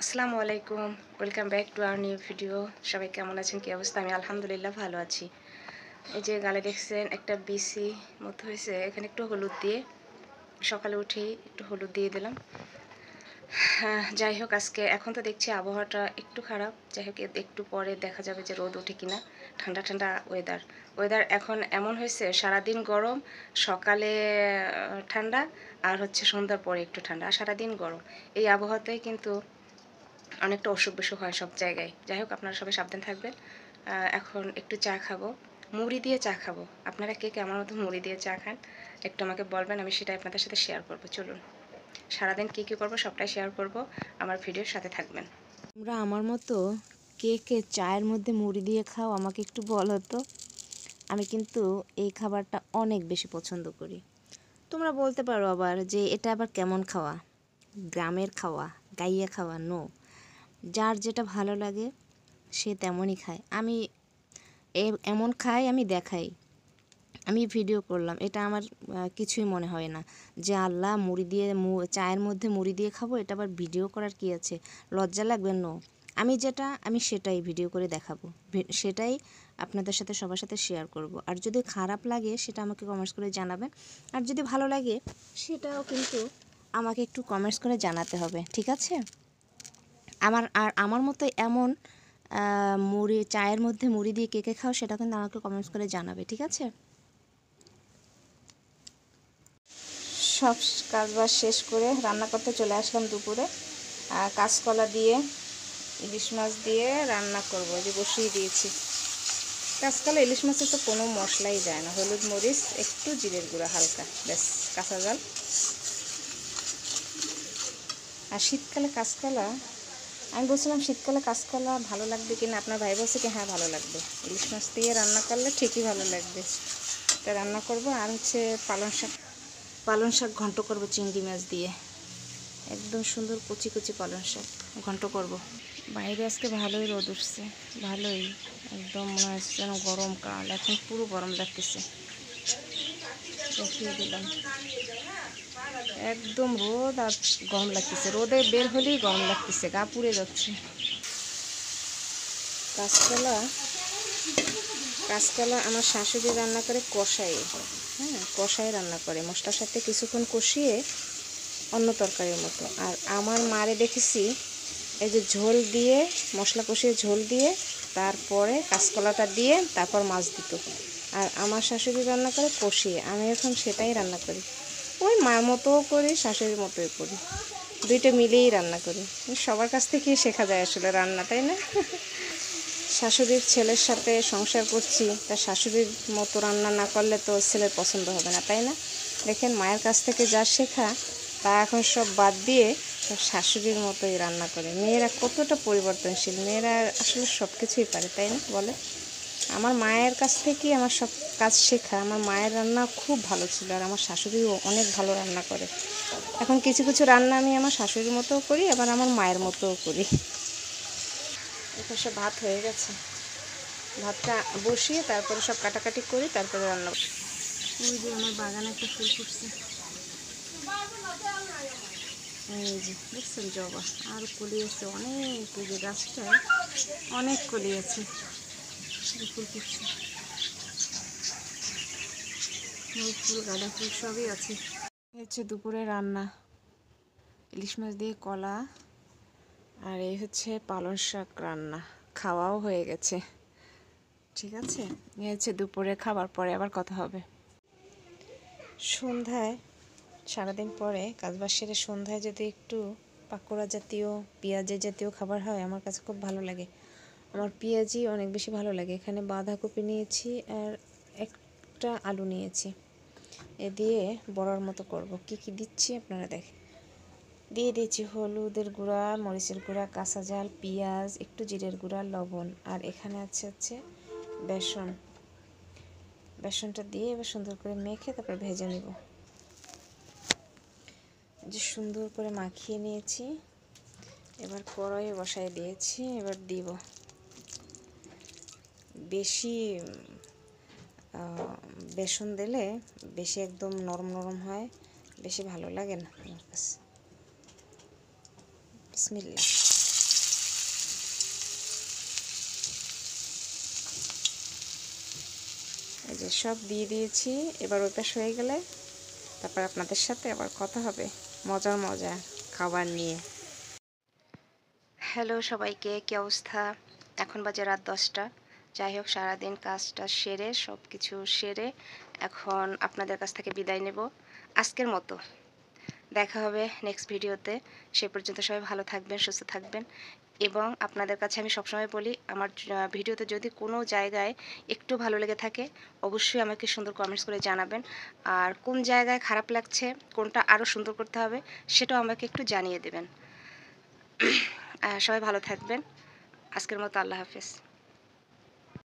আসসালামু আলাইকুম। Welcome back to our new video. সবাই কেমন আছেন? কি অবস্থা? আমি আলহামদুলিল্লাহ ভালো আছি। এই যে গালে দেখছেন একটা বিসি মতো হয়েছে, এখানে একটু হলুদ দিয়ে সকালে উঠেই একটু হলুদ দিয়ে দিলাম। হ্যাঁ, যাই হোক আজকে এখন তো দেখছি আবহাওয়াটা একটু খারাপ। যাই হোক একটু পরে দেখা যাবে যে রোদ ওঠে কিনা। ঠান্ডা ঠান্ডা ওয়েদার এখন এমন হয়েছে, সারাদিন গরম, সকালে ঠান্ডা, আর হচ্ছে সন্ধ্যার পরে একটু ঠান্ডা, আর সারাদিন গরম। এই আবহাওয়াতেই কিন্তু অনেকটা অসুখ বিসুখ হয় সব জায়গায়। যাই হোক আপনারা সবাই সাবধান থাকবেন। এখন একটু চা খাবো, মুড়ি দিয়ে চা খাবো। আপনারা কে আমার মতো মুড়ি দিয়ে চা খান একটু আমাকে বলবেন, আমি সেটাই আপনাদের সাথে শেয়ার করবো। চলুন সারাদিন কী কী করবো সবটাই শেয়ার করব, আমার ভিডিওর সাথে থাকবেন। তোমরা আমার মতো কে কে চায়ের মধ্যে মুড়ি দিয়ে খাও আমাকে একটু বলো তো। আমি কিন্তু এই খাবারটা অনেক বেশি পছন্দ করি। তোমরা বলতে পারো আবার যে এটা আবার কেমন খাওয়া, গ্রামের খাওয়া, গাইয়া খাওয়া। নো, যার যেটা ভালো লাগে সে তেমনই খায়। আমি এমন খাই, আমি দেখাই, আমি ভিডিও করলাম, এটা আমার কিছুই মনে হয় না যে আল্লাহ মুড়ি দিয়ে চায়ের মধ্যে মুড়ি দিয়ে খাবো, এটা আবার ভিডিও করার কি আছে, লজ্জা লাগবে? নো, আমি সেটাই ভিডিও করে দেখাবো, সেটাই আপনাদের সাথে সবার সাথে শেয়ার করব। আর যদি খারাপ লাগে সেটা আমাকে কমেন্টস করে জানাবেন, আর যদি ভালো লাগে সেটাও কিন্তু আমাকে একটু কমেন্টস করে জানাতে হবে, ঠিক আছে? আমার মতো এমন মুড়ি, চায়ের মধ্যে মুড়ি দিয়ে কে কে খাও সেটা কিন্তু আমাকে কমেন্টস করে জানাবে, ঠিক আছে? সব কাজবাজ শেষ করে রান্না করতে চলে আসলাম দুপুরে। কাঁচকলা দিয়ে ইলিশ মাছ দিয়ে রান্না করব, যে বসিয়ে দিয়েছি। কাঁচকলা ইলিশ মাছে তো কোনো মশলাই যায় না, হলুদ মরিচ একটু জিরের গুঁড়া হালকা, ব্যাস, কাঁচা জাল। আর শীতকালে কাঁচকলা, আমি বলছিলাম শীতকালে কাঁচকলা ভালো লাগবে কিনা, আপনার ভাই বলছে কি হ্যাঁ ভালো লাগবে, ইলিশ মাছ দিয়ে রান্না করলে ঠিকই ভালো লাগবে। তা রান্না করব। আর হচ্ছে পালং শাক ঘন্ট করব চিংড়ি মাছ দিয়ে, একদম সুন্দর কচি কচি পালং শাক ঘন্ট করব। বাইরে আজকে ভালোই রোদ উঠছে, ভালোই, একদম মনে হচ্ছে যেন গরমকাল, এখন পুরো গরম লাগতেছে। দেখিয়ে দিলাম, একদম রোদ আর গরম লাগতেছে, রোদে বের হলেই গরম লাগতেছে, গা পুড়ে যাচ্ছে। কাঁচকলা কাঁচকলা আমার শাশুড়ি রান্না করে কষাই, হ্যাঁ কষাই রান্না করে, মশলার সাথে কিছুক্ষণ কষিয়ে অন্য তরকারির মতো। আর আমার মারে দেখেছি এই যে ঝোল দিয়ে, মশলা কষিয়ে ঝোল দিয়ে তারপরে কাঁচকলাটা দিয়ে তারপর মাছ দিত। আর আমার শাশুড়ি রান্না করে কষিয়ে, আমি এখন সেটাই রান্না করি, ওই মায়ের মতোও করি, শাশুড়ির মতোই করি, দুইটা মিলিয়েই রান্না করি। সবার কাছ থেকেই শেখা যায় আসলে রান্না, তাই না? শাশুড়ির ছেলের সাথে সংসার করছি, তার শাশুড়ির মতো রান্না না করলে তো ছেলের পছন্দ হবে না, তাই না? দেখেন মায়ের কাছ থেকে যা শেখা তা এখন সব বাদ দিয়ে সব শাশুড়ির মতোই রান্না করে। মেয়েরা কতটা পরিবর্তনশীল, মেয়েরা আসলে সব কিছুই পারে, তাই না বলে? আমার মায়ের কাছ থেকেই আমার সব কাজ শেখা। আমার মায়ের রান্না খুব ভালো ছিল, আর আমার শাশুড়িও অনেক ভালো রান্না করে। এখন কিছু কিছু রান্না আমি আমার শাশুড়ির মতোও করি, আবার আমার মায়ের মতোও করি। এপাশে ভাত হয়ে গেছে, ভাতটা বসিয়ে তারপরে সব কাটাকাটি করি, তারপরে রান্না। ওই যে আমার বাগানে একটা ফুল ফুটছে, এই যে দেখছেন জবা, আর কলি আছে অনেক, এই যে গাছটায় অনেক কলি আছে, ফুল ফুটছে, ফুল, গাঁদা ফুল সবই আছে। হচ্ছে দুপুরে রান্না, ইলিশ মাছ দিয়ে কলা, আর এই হচ্ছে পালং শাক রান্না, খাওয়াও হয়ে গেছে, ঠিক আছে? এই হচ্ছে দুপুরে খাবার, পরে আবার কথা হবে। সন্ধ্যায়, সারাদিন পরে কাজবাজ সেরে সন্ধ্যায় যদি একটু পাকোড়া জাতীয়, পেঁয়াজি জাতীয় খাবার হয় আমার কাছে খুব ভালো লাগে। আমার পেঁয়াজি অনেক বেশি ভালো লাগে। এখানে বাঁধাকপি নিয়েছি আর একটা আলু নিয়েছি, এ দিয়ে বড়ার মতো করব। কি কি দিচ্ছি আপনারা দেখেন। দিয়ে দিয়েছি হলুদের গুঁড়া, মরিচের গুঁড়া, কাঁচা ঝাল, পেঁয়াজ, একটু জিরের গুঁড়া, লবণ, আর এখানে হচ্ছে বেসনটা দিয়ে এবার সুন্দর করে মেখে তারপর ভেজে নেব। যে সুন্দর করে মাখিয়ে নিয়েছি, এবার কড়াইয়ে বসায় দিয়েছি, এবার দিব। বেশি বেসন দিলে বেশি একদম নরম নরম হয়, বেশি ভালো লাগে না আমার কাছে। বিসমিল্লাহ। যে সব দিয়ে দিয়েছি। এবার ওই পাশ হয়ে গেলে তারপর আপনাদের সাথে আবার কথা হবে মজার মজা খাবার নিয়ে। হ্যালো সবাইকে, কি অবস্থা? এখন বাজে রাত 10টা। যাই হোক, সারাদিন কাজটা সেরে সব কিছু সেরে এখন আপনাদের কাছ থেকে বিদায় নেব আজকের মতো। দেখা হবে নেক্সট ভিডিওতে। সে পর্যন্ত সবাই ভালো থাকবেন, সুস্থ থাকবেন। এবং আপনাদের কাছে আমি সবসময় বলি, আমার ভিডিওতে যদি কোনো জায়গায় একটু ভালো লেগে থাকে অবশ্যই আমাকে সুন্দর কমেন্টস করে জানাবেন। আর কোন জায়গায় খারাপ লাগছে, কোনটা আরও সুন্দর করতে হবে সেটাও আমাকে একটু জানিয়ে দেবেন। সবাই ভালো থাকবেন। আজকের মতো আল্লাহ হাফেজ।